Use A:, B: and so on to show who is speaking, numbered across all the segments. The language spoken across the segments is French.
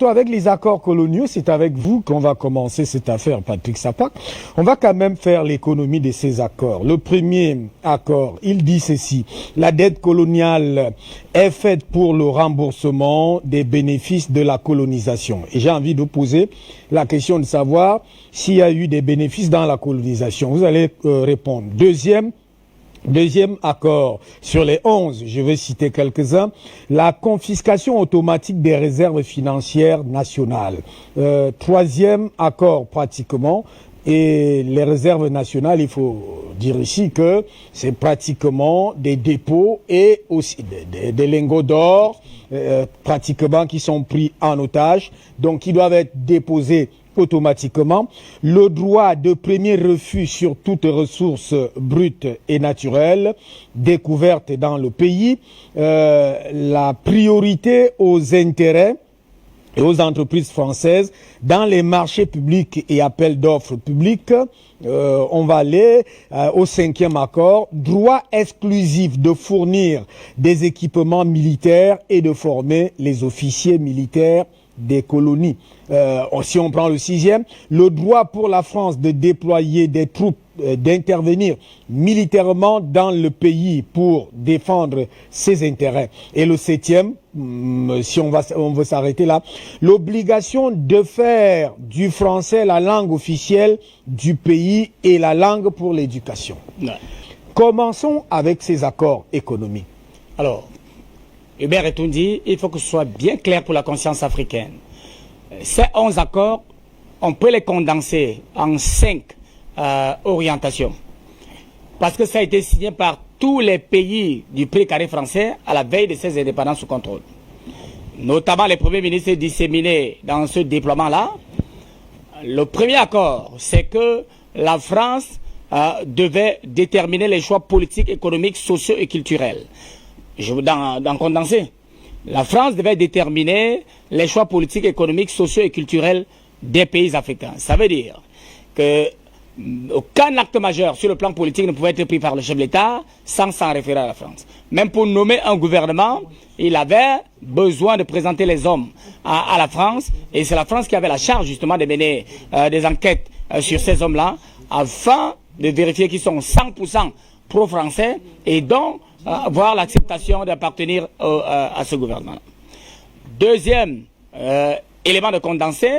A: Avec les accords coloniaux, c'est avec vous qu'on va commencer cette affaire, Patrick Sapak. On va quand même faire l'économie de ces accords. Le premier accord, il dit ceci: la dette coloniale est faite pour le remboursement des bénéfices de la colonisation. Et j'ai envie de poser la question de savoir s'il y a eu des bénéfices dans la colonisation. Vous allez répondre. Deuxième accord, sur les 11, je vais citer quelques-uns, la confiscation automatique des réserves financières nationales. Troisième accord pratiquement, et les réserves nationales, il faut dire ici que c'est pratiquement des dépôts et aussi des lingots d'or, pratiquement qui sont pris en otage, donc qui doivent être déposés automatiquement, le droit de premier refus sur toutes ressources brutes et naturelles découvertes dans le pays, la priorité aux intérêts et aux entreprises françaises dans les marchés publics et appels d'offres publics. On va aller au cinquième accord, droit exclusif de fournir des équipements militaires et de former les officiers militaires des colonies. Si on prend le sixième, le droit pour la France de déployer des troupes, d'intervenir militairement dans le pays pour défendre ses intérêts. Et le septième, si on veut s'arrêter là, l'obligation de faire du français la langue officielle du pays et la langue pour l'éducation. Ouais. Commençons avec ces accords économiques.
B: Alors, Hubert Etundi, il faut que ce soit bien clair pour la conscience africaine. Ces 11 accords, on peut les condenser en 5 orientations. Parce que ça a été signé par tous les pays du précaré français à la veille de ces indépendances sous contrôle. Notamment les premiers ministres disséminés dans ce déploiement-là. Le premier accord, c'est que la France devait déterminer les choix politiques, économiques, sociaux et culturels. Je veux dans condenser. La France devait déterminer les choix politiques, économiques, sociaux et culturels des pays africains. Ça veut dire que aucun acte majeur sur le plan politique ne pouvait être pris par le chef de l'État sans s'en référer à la France. Même pour nommer un gouvernement, il avait besoin de présenter les hommes à la France. Et c'est la France qui avait la charge justement de mener des enquêtes sur ces hommes-là afin de vérifier qu'ils sont 100% pro-français et donc avoir l'acceptation d'appartenir à ce gouvernement. Deuxième élément de condensé,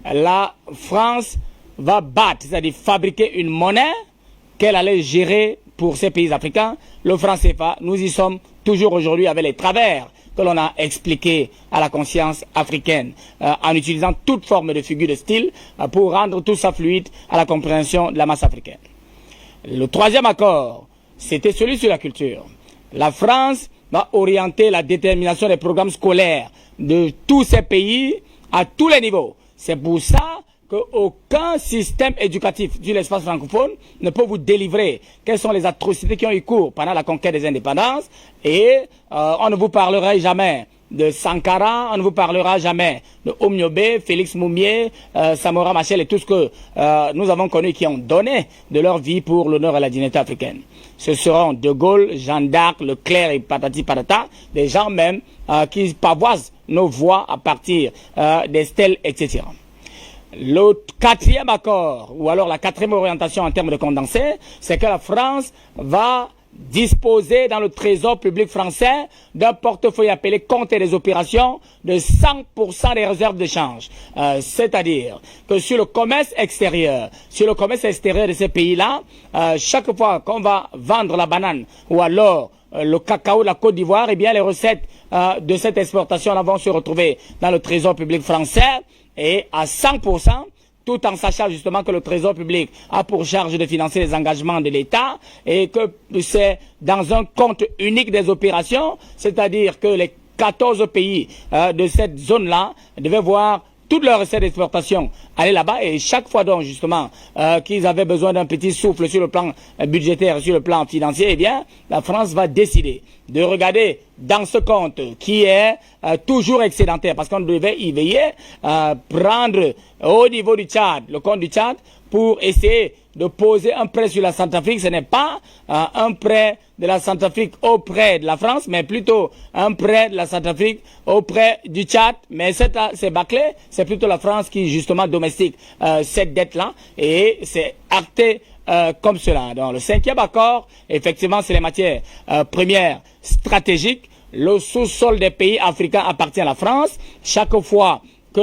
B: la France va battre, c'est-à-dire fabriquer une monnaie qu'elle allait gérer pour ces pays africains, le franc CFA. Nous y sommes toujours aujourd'hui avec les travers que l'on a expliqués à la conscience africaine en utilisant toute forme de figure de style pour rendre tout ça fluide à la compréhension de la masse africaine. Le troisième accord, c'était celui sur la culture. La France va orienter la détermination des programmes scolaires de tous ces pays à tous les niveaux. C'est pour ça qu'aucun système éducatif de l'espace francophone ne peut vous délivrer quelles sont les atrocités qui ont eu cours pendant la conquête des indépendances. Et on ne vous parlera jamais de Sankara, on ne vous parlera jamais de Omniobé, Félix Moumié, Samora Machel et tout ce que nous avons connu qui ont donné de leur vie pour l'honneur et la dignité africaine. Ce seront De Gaulle, Jeanne d'Arc, Leclerc et patati patata, des gens même qui pavoisent nos voix à partir des stèles, etc. Le quatrième accord, ou alors la quatrième orientation en termes de condensé, c'est que la France va disposer dans le trésor public français d'un portefeuille appelé compte des opérations de 100% des réserves de change. C'est-à-dire que sur le commerce extérieur de ces pays-là, chaque fois qu'on va vendre la banane ou alors le cacao de la Côte d'Ivoire, eh bien les recettes de cette exportation-là vont se retrouver dans le trésor public français et à 100%, tout en sachant justement que le Trésor public a pour charge de financer les engagements de l'État et que c'est dans un compte unique des opérations, c'est-à-dire que les 14 pays de cette zone-là devaient voir toutes leurs recettes d'exportation aller là-bas et chaque fois donc justement qu'ils avaient besoin d'un petit souffle sur le plan budgétaire, sur le plan financier, eh bien la France va décider de regarder dans ce compte qui est toujours excédentaire, parce qu'on devait y veiller, prendre au niveau du Tchad, le compte du Tchad, pour essayer de poser un prêt sur la Centrafrique. Ce n'est pas un prêt de la Centrafrique auprès de la France, mais plutôt un prêt de la Centrafrique auprès du Tchad. Mais c'est bâclé, c'est plutôt la France qui justement domestique cette dette-là, et c'est acté comme cela. Donc le 5e accord, effectivement, c'est les matières premières stratégiques. Le sous-sol des pays africains appartient à la France. Chaque fois que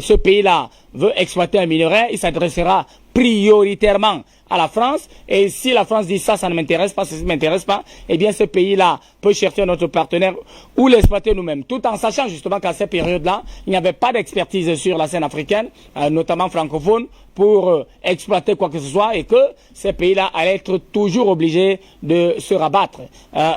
B: ce pays-là veut exploiter un minerai, il s'adressera prioritairement à la France. Et si la France dit ça ne m'intéresse pas, ça ne m'intéresse pas, eh bien ce pays-là peut chercher notre partenaire ou l'exploiter nous-mêmes. Tout en sachant justement qu'à cette période-là, il n'y avait pas d'expertise sur la scène africaine, notamment francophone, pour exploiter quoi que ce soit, et que ces pays-là allaient être toujours obligés de se rabattre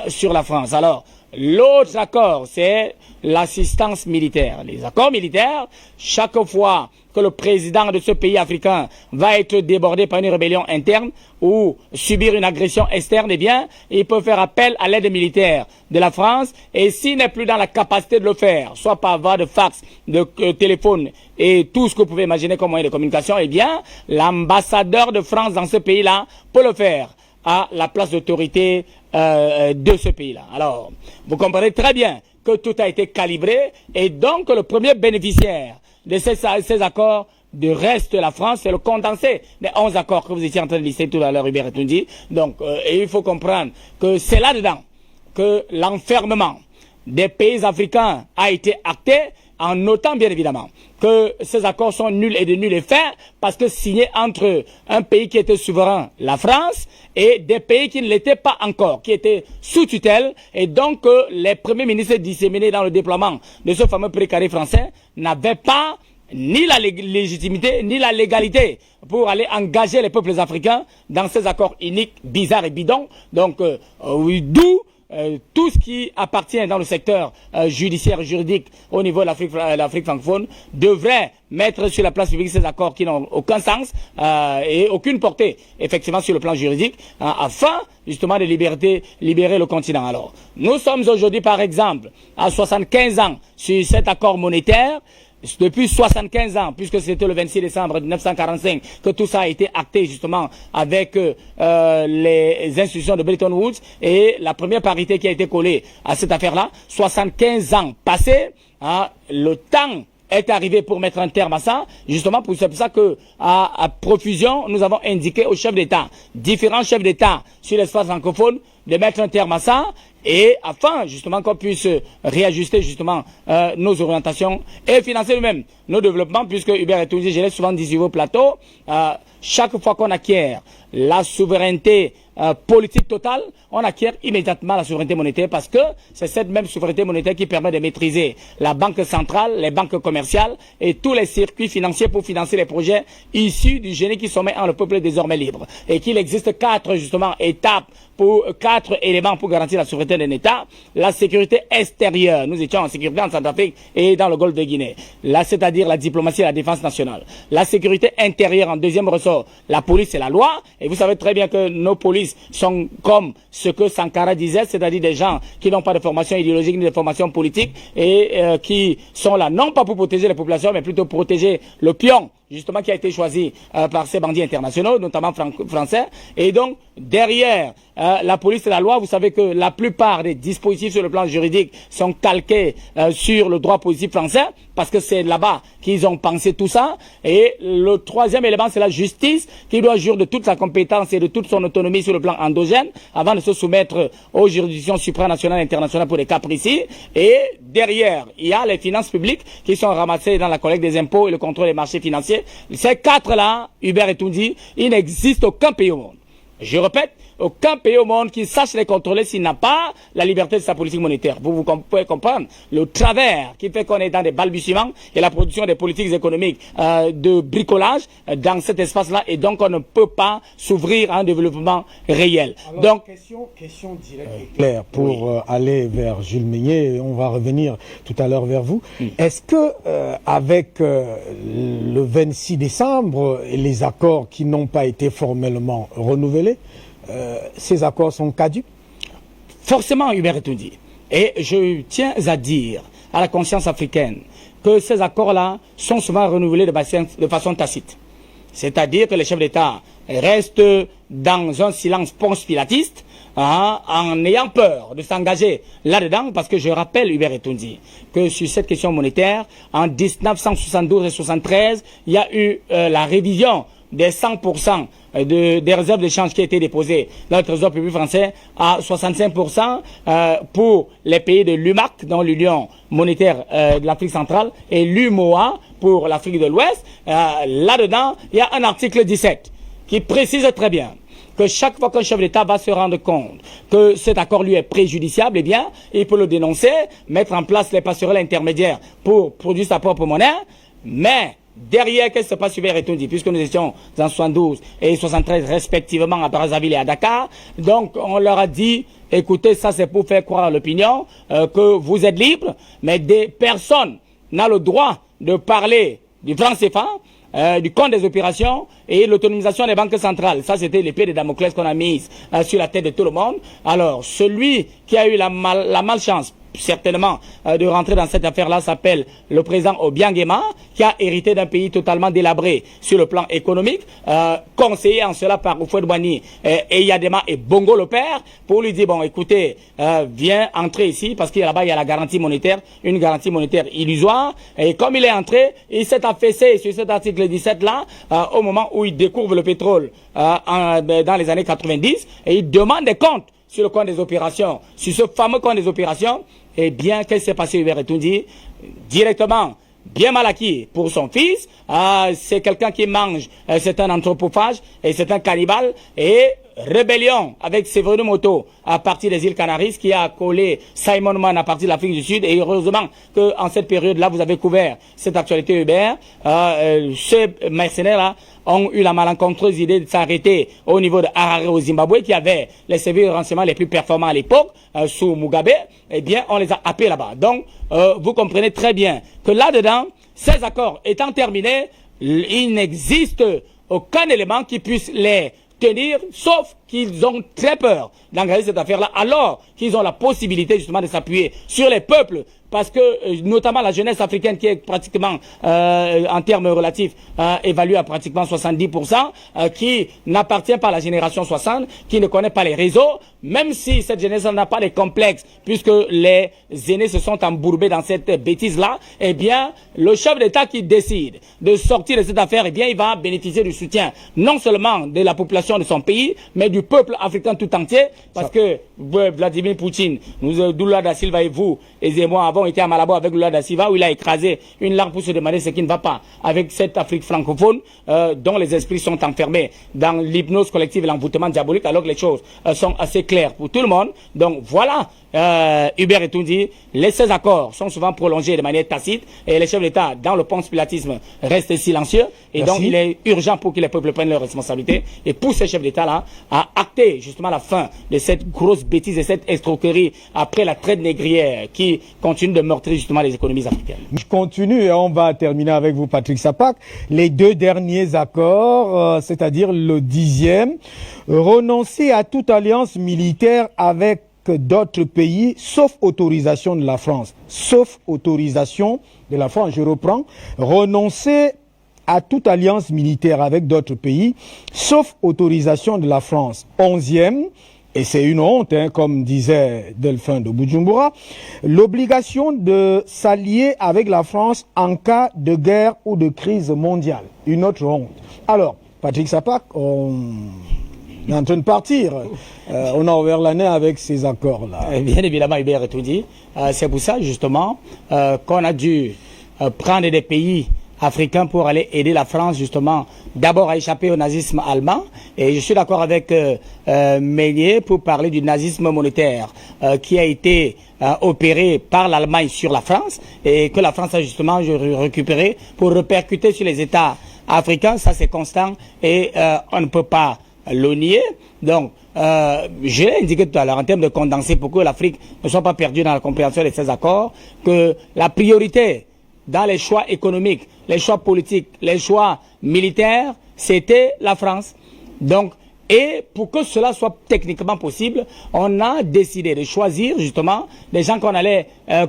B: sur la France. Alors, l'autre accord, c'est l'assistance militaire. Les accords militaires, chaque fois que le président de ce pays africain va être débordé par une rébellion interne ou subir une agression externe, eh bien, il peut faire appel à l'aide militaire de la France, et s'il n'est plus dans la capacité de le faire, soit par voie de fax, de téléphone et tout ce que vous pouvez imaginer comme moyen de communication, eh bien, l'ambassadeur de France dans ce pays-là peut le faire à la place d'autorité de ce pays-là. Alors, vous comprenez très bien que tout a été calibré, et donc le premier bénéficiaire de ces accords de reste la France, c'est le condensé des 11 accords que vous étiez en train de lister tout à l'heure, Hubert Etunji. Donc, et il faut comprendre que c'est là-dedans que l'enfermement des pays africains a été acté, en notant bien évidemment que ces accords sont nuls et de nul effet, parce que signés entre un pays qui était souverain, la France, et des pays qui ne l'étaient pas encore, qui étaient sous tutelle, et donc les premiers ministres disséminés dans le déploiement de ce fameux précaré français n'avaient pas ni la légitimité, ni la légalité pour aller engager les peuples africains dans ces accords iniques, bizarres et bidons. Donc, d'où tout ce qui appartient dans le secteur judiciaire et juridique au niveau de l'Afrique francophone devrait mettre sur la place publique ces accords qui n'ont aucun sens et aucune portée, effectivement, sur le plan juridique, afin justement de libérer le continent. Alors, nous sommes aujourd'hui, par exemple, à 75 ans sur cet accord monétaire. Depuis 75 ans, puisque c'était le 26 décembre 1945 que tout ça a été acté justement avec les institutions de Bretton Woods, et la première parité qui a été collée à cette affaire-là, 75 ans passés, le temps est arrivé pour mettre un terme à ça. Justement, c'est pour ça que à profusion, nous avons indiqué aux chefs d'État, différents chefs d'État sur l'espace francophone, de mettre un terme à ça, et afin justement qu'on puisse réajuster justement nos orientations et financer nous-mêmes nos développements, puisque Hubert Etunji, je l'ai souvent dit sur vos plateaux, chaque fois qu'on acquiert la souveraineté politique totale, on acquiert immédiatement la souveraineté monétaire, parce que c'est cette même souveraineté monétaire qui permet de maîtriser la banque centrale, les banques commerciales et tous les circuits financiers pour financer les projets issus du génie qui sommet en le peuple désormais libre. Et qu'il existe 4 justement étapes, pour 4 éléments pour garantir la souveraineté d'un État. La sécurité extérieure, nous étions en sécurité en Centrafrique et dans le golfe de Guinée. Là, c'est-à-dire la diplomatie et la défense nationale. La sécurité intérieure, en deuxième ressort, la police et la loi. Et vous savez très bien que nos polices sont comme ce que Sankara disait, c'est-à-dire des gens qui n'ont pas de formation idéologique ni de formation politique, et qui sont là non pas pour protéger les populations, mais plutôt pour protéger le pion, justement, qui a été choisi par ces bandits internationaux, notamment français. Et donc, derrière la police et la loi, vous savez que la plupart des dispositifs sur le plan juridique sont calqués sur le droit positif français, parce que c'est là-bas qu'ils ont pensé tout ça. Et le troisième élément, c'est la justice, qui doit jouir de toute sa compétence et de toute son autonomie sur le plan endogène, avant de se soumettre aux juridictions supranationales et internationales pour des cas précis. Et derrière, il y a les finances publiques qui sont ramassées dans la collecte des impôts et le contrôle des marchés financiers. Ces 4-là, Hubert Etunji, il n'existe aucun pays au monde. Je répète, aucun pays au monde qui sache les contrôler s'il n'a pas la liberté de sa politique monétaire. Vous pouvez comprendre le travers qui fait qu'on est dans des balbutiements et la production des politiques économiques de bricolage dans cet espace-là, et donc on ne peut pas s'ouvrir à un développement réel.
A: Alors,
B: donc,
A: question directe et claire pour aller vers Jules Meignet, et on va revenir tout à l'heure vers vous. Est-ce que avec le 26 décembre et les accords qui n'ont pas été formellement renouvelés, ces accords sont caducs?
B: forcément, Hubert Etoundi, et je tiens à dire à la conscience africaine que ces accords-là sont souvent renouvelés de façon tacite. C'est-à-dire que les chefs d'État restent dans un silence ponce-pilatiste, en ayant peur de s'engager là-dedans, parce que je rappelle, Hubert Etoundi, que sur cette question monétaire, en 1972 et 73, il y a eu la révision des 100% des réserves d'échange qui étaient déposées dans le Trésor public français à 65% pour les pays de l'UMAC, dans l'Union monétaire de l'Afrique centrale, et l'UMOA pour l'Afrique de l'Ouest. Là-dedans, il y a un article 17 qui précise très bien que chaque fois qu'un chef d'État va se rendre compte que cet accord lui est préjudiciable, eh bien, il peut le dénoncer, mettre en place les passerelles intermédiaires pour produire sa propre monnaie, mais derrière, qu'est-ce qui se passe, Hubert Etoundi, puisque nous étions en 72 et 73 respectivement à Brazzaville et à Dakar, donc on leur a dit, écoutez, ça c'est pour faire croire à l'opinion que vous êtes libre, mais des personnes n'ont le droit de parler du franc CFA, du compte des opérations et l'autonomisation des banques centrales. Ça, c'était l'épée de Damoclès qu'on a mise sur la tête de tout le monde. Alors, celui qui a eu la malchance, certainement, de rentrer dans cette affaire-là s'appelle le président Obiangema, qui a hérité d'un pays totalement délabré sur le plan économique, conseillé en cela par Houphouët-Boigny et Yadema et Bongo le père, pour lui dire, bon, écoutez, viens entrer ici, parce qu'il y a là-bas, il y a la garantie monétaire, une garantie monétaire illusoire, et comme il est entré, il s'est affaissé sur cet article 17-là, au moment où il découvre le pétrole dans les années 90, et il demande des comptes sur le compte des opérations, sur ce fameux compte des opérations. Eh bien, qu'est-ce qui s'est passé, Hubert Etoundi? Directement, bien mal acquis pour son fils. C'est quelqu'un qui mange, c'est un anthropophage et c'est un cannibale. Et rébellion avec Séverino Moto à partir des îles Canaries qui a collé Simon Man à partir de l'Afrique du Sud. Et heureusement qu'en cette période-là, vous avez couvert cette actualité, Hubert. Ces mercenaires-là ont eu la malencontreuse idée de s'arrêter au niveau de Harare au Zimbabwe, qui avait les services de renseignement les plus performants à l'époque, sous Mugabe. Eh bien, on les a happés là-bas. Donc, vous comprenez très bien que là-dedans, ces accords étant terminés, il n'existe aucun élément qui puisse les tenir, sauf qu'ils ont très peur d'engager cette affaire-là, alors qu'ils ont la possibilité justement de s'appuyer sur les peuples, parce que notamment la jeunesse africaine qui est pratiquement, en termes relatifs, évaluée à pratiquement 70%, qui n'appartient pas à la génération 60, qui ne connaît pas les réseaux, même si cette jeunesse n'a pas de complexes, puisque les aînés se sont embourbés dans cette bêtise-là, eh bien, le chef d'État qui décide de sortir de cette affaire, eh bien, il va bénéficier du soutien, non seulement de la population de son pays, mais du peuple africain tout entier, parce que Vladimir Poutine, Lula da Silva et vous, et moi, avons été à Malabo avec Lula da Silva, où il a écrasé une larme pour se demander ce qui ne va pas avec cette Afrique francophone, dont les esprits sont enfermés dans l'hypnose collective et l'envoûtement diabolique, alors que les choses sont assez claires pour tout le monde. Donc voilà, Hubert Etoundi, les 16 accords sont souvent prolongés de manière tacite, et les chefs d'État, dans le ponce-pilatisme, restent silencieux, et
A: Merci.
B: donc il est urgent pour que les peuples prennent leurs responsabilités, et pour ces chefs d'État-là, à acter justement la fin de cette grosse bêtise et cette escroquerie après la traite négrière qui continue de meurtrir justement les économies africaines.
A: Je continue et on va terminer avec vous, Patrick Sapak. Les deux derniers accords, c'est-à-dire le 10e, renoncer à toute alliance militaire avec d'autres pays, sauf autorisation de la France. Sauf autorisation de la France, je reprends. Renoncer à toute alliance militaire avec d'autres pays, sauf autorisation de la France. 11e, et c'est une honte, hein, comme disait Delphin de Bujumbura, l'obligation de s'allier avec la France en cas de guerre ou de crise mondiale. Une autre honte. Alors, Patrick Sapak, on est en train de partir. On a ouvert l'année avec ces accords-là.
B: Bien évidemment, Hubert Etoundi. C'est pour ça, justement, qu'on a dû prendre des pays africains pour aller aider la France, justement, d'abord à échapper au nazisme allemand. Et je suis d'accord avec Meunier pour parler du nazisme monétaire qui a été opéré par l'Allemagne sur la France et que la France a justement récupéré pour répercuter sur les États africains. Ça, c'est constant et on ne peut pas le nier. Donc, je l'ai indiqué tout à l'heure en termes de condenser pour que l'Afrique ne soit pas perdue dans la compréhension de ces accords, que la priorité dans les choix économiques, les choix politiques, les choix militaires, c'était la France. Donc, Et pour que cela soit techniquement possible, on a décidé de choisir justement des gens qu'on allait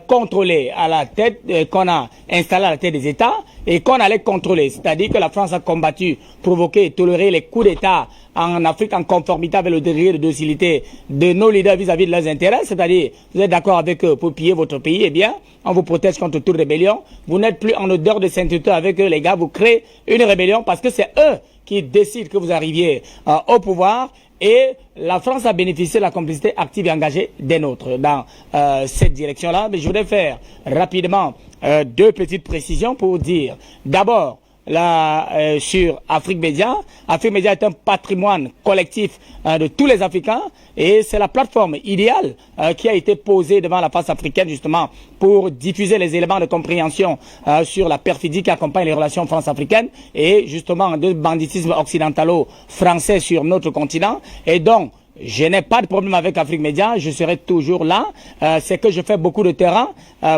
B: contrôler à la tête, qu'on a installés à la tête des États et qu'on allait contrôler. C'est-à-dire que la France a combattu, provoqué et toléré les coups d'État en Afrique en conformité avec le degré de docilité de nos leaders vis-à-vis de leurs intérêts. C'est-à-dire, vous êtes d'accord avec eux pour piller votre pays, eh bien, on vous protège contre toute rébellion. Vous n'êtes plus en odeur de sainteté avec eux, les gars. Vous créez une rébellion parce que c'est eux qui décide que vous arriviez au pouvoir, et la France a bénéficié de la complicité active et engagée des nôtres dans cette direction-là. Mais je voudrais faire rapidement deux petites précisions pour dire, d'abord, sur Afrique Média. Afrique Média est un patrimoine collectif de tous les Africains, et c'est la plateforme idéale qui a été posée devant la face africaine justement pour diffuser les éléments de compréhension sur la perfidie qui accompagne les relations france-africaines et justement de banditisme occidentalo-français sur notre continent. Et donc, je n'ai pas de problème avec Afrique Média, je serai toujours là. C'est que je fais beaucoup de terrain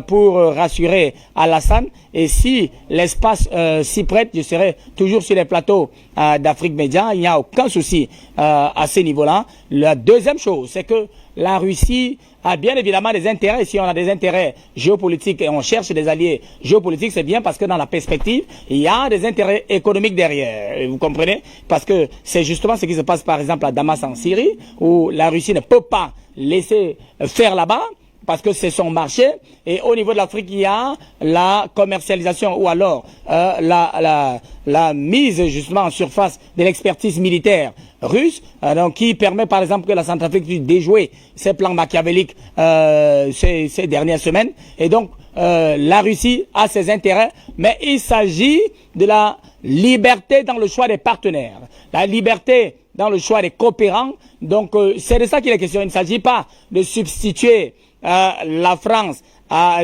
B: pour rassurer Alassane. Et si l'espace s'y prête, je serai toujours sur les plateaux d'Afrique Média. Il n'y a aucun souci à ce niveau-là. La deuxième chose, c'est que la Russie a bien évidemment des intérêts. Si on a des intérêts géopolitiques et on cherche des alliés géopolitiques, c'est bien parce que dans la perspective, il y a des intérêts économiques derrière. Vous comprenez? Parce que c'est justement ce qui se passe par exemple à Damas en Syrie, où la Russie ne peut pas laisser faire là-bas, parce que c'est son marché. Et au niveau de l'Afrique, il y a la commercialisation ou alors la mise justement en surface de l'expertise militaire russe, donc qui permet par exemple que la Centrafrique puisse déjouer ses plans machiavéliques ces dernières semaines. Et donc la Russie a ses intérêts, mais il s'agit de la liberté dans le choix des partenaires, la liberté dans le choix des coopérants. Donc c'est de ça qu'il est question. Il ne s'agit pas de substituer la France à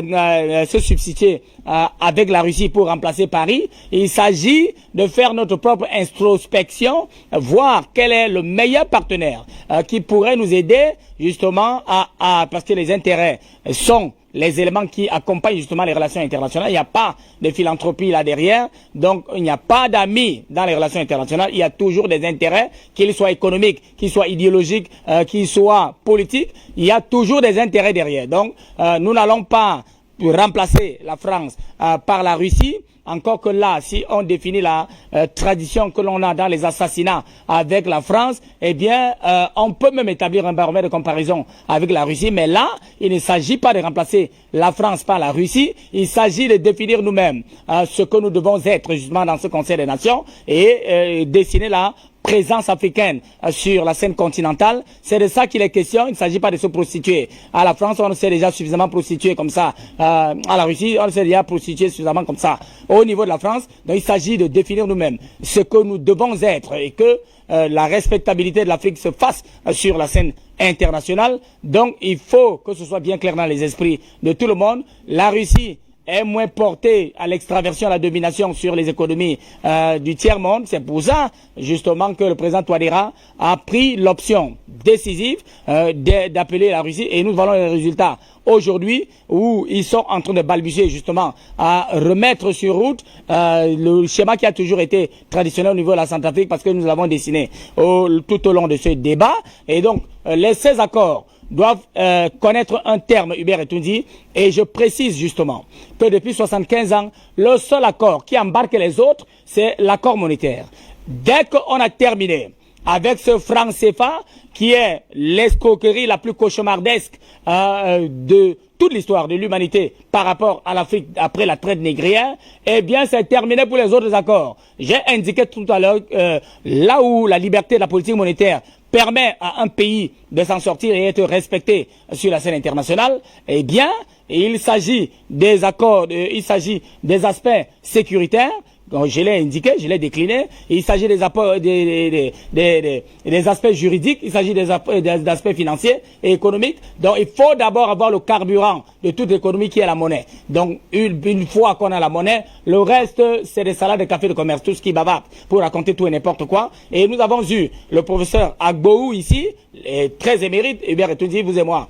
B: se substituer avec la Russie pour remplacer Paris. Il s'agit de faire notre propre introspection, voir quel est le meilleur partenaire qui pourrait nous aider justement parce que les intérêts sont les éléments qui accompagnent justement les relations internationales. Il n'y a pas de philanthropie là derrière, donc il n'y a pas d'amis dans les relations internationales. Il y a toujours des intérêts, qu'ils soient économiques, qu'ils soient idéologiques, qu'ils soient politiques. Il y a toujours des intérêts derrière. Donc nous n'allons pas remplacer la France par la Russie. Encore que là, si on définit la tradition que l'on a dans les assassinats avec la France, eh bien, on peut même établir un baromètre de comparaison avec la Russie. Mais là, il ne s'agit pas de remplacer la France par la Russie. Il s'agit de définir nous-mêmes ce que nous devons être justement dans ce Conseil des Nations et dessiner la présence africaine sur la scène continentale. C'est de ça qu'il est question. Il ne s'agit pas de se prostituer à la France. On s'est déjà suffisamment prostitué comme ça à la Russie. On s'est déjà prostitué suffisamment comme ça au niveau de la France. Donc il s'agit de définir nous-mêmes ce que nous devons être et que la respectabilité de l'Afrique se fasse sur la scène internationale. Donc il faut que ce soit bien clair dans les esprits de tout le monde. La Russie est moins porté à l'extraversion, à la domination sur les économies du tiers-monde. C'est pour ça, justement, que le président Touadéra a pris l'option décisive d'appeler la Russie. Et nous voyons les résultats aujourd'hui où ils sont en train de balbutier, justement, à remettre sur route le schéma qui a toujours été traditionnel au niveau de la Centrafrique, parce que nous l'avons dessiné tout au long de ce débat. Et donc, les 16 accords doivent connaître un terme, Hubert Etundi, et je précise justement que depuis 75 ans, le seul accord qui embarque les autres, c'est l'accord monétaire. Dès qu'on a terminé avec ce franc CFA, qui est l'escroquerie la plus cauchemardesque de toute l'histoire de l'humanité par rapport à l'Afrique après la traite négrière, eh bien c'est terminé pour les autres accords. J'ai indiqué tout à l'heure là où la liberté de la politique monétaire permet à un pays de s'en sortir et être respecté sur la scène internationale, eh bien, il s'agit des accords, il s'agit des aspects sécuritaires. Donc, je l'ai indiqué, je l'ai décliné. Il s'agit des aspects juridiques, il s'agit des aspects financiers et économiques. Donc, il faut d'abord avoir le carburant de toute l'économie qui est la monnaie. Donc, une fois qu'on a la monnaie, le reste, c'est des salades de café de commerce, tout ce qui bavarde pour raconter tout et n'importe quoi. Et nous avons eu le professeur Agboou ici, très émérite, Hubert Etundi, vous et moi,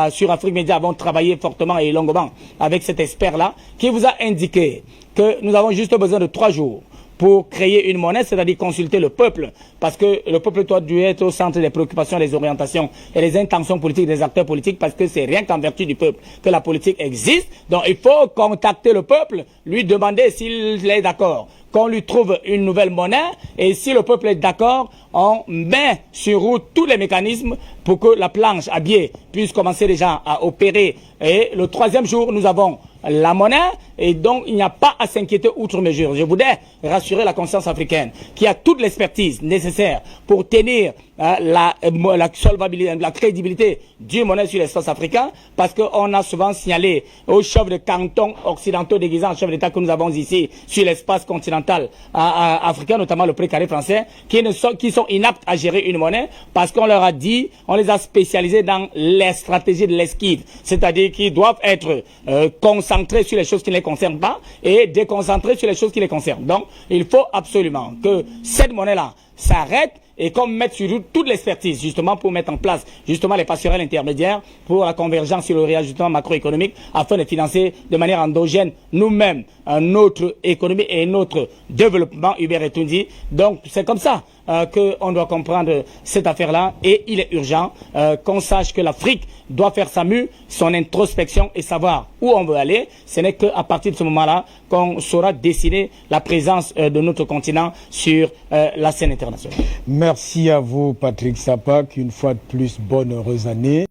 B: sur Afrique Média avons travaillé fortement et longuement avec cet expert-là, qui vous a indiqué que nous avons juste besoin de 3 jours pour créer une monnaie, c'est-à-dire consulter le peuple, parce que le peuple doit être au centre des préoccupations, des orientations et des intentions politiques des acteurs politiques, parce que c'est rien qu'en vertu du peuple que la politique existe. Donc il faut contacter le peuple, lui demander s'il est d'accord qu'on lui trouve une nouvelle monnaie, et si le peuple est d'accord, on met sur route tous les mécanismes pour que la planche à billets puisse commencer déjà à opérer. Et le troisième jour, nous avons la monnaie, et donc il n'y a pas à s'inquiéter outre mesure. Je voudrais rassurer la conscience africaine qui a toute l'expertise nécessaire pour tenir la solvabilité, la crédibilité d'une monnaie sur l'espace africain, parce qu'on a souvent signalé aux chefs de cantons occidentaux déguisés en chefs d'État que nous avons ici sur l'espace continental africain, notamment le précaré français, qui sont inaptes à gérer une monnaie, parce qu'on leur a dit, on les a spécialisés dans les stratégies de l'esquive, c'est-à-dire qu'ils doivent être concentrés sur les choses qui ne les concernent pas et déconcentrés sur les choses qui les concernent. Donc, il faut absolument que cette monnaie-là s'arrête et qu'on mette sur route toute l'expertise justement pour mettre en place justement les passerelles intermédiaires pour la convergence sur le réajustement macroéconomique afin de financer de manière endogène nous-mêmes notre économie et notre développement, Hubert Etundi. Donc c'est comme ça qu'on doit comprendre cette affaire-là, et il est urgent qu'on sache que l'Afrique doit faire sa mue, son introspection et savoir où on veut aller. Ce n'est qu'à partir de ce moment-là qu'on saura dessiner la présence de notre continent sur la scène internationale.
A: Merci à vous, Patrick Sapak. Une fois de plus, bonne heureuse année.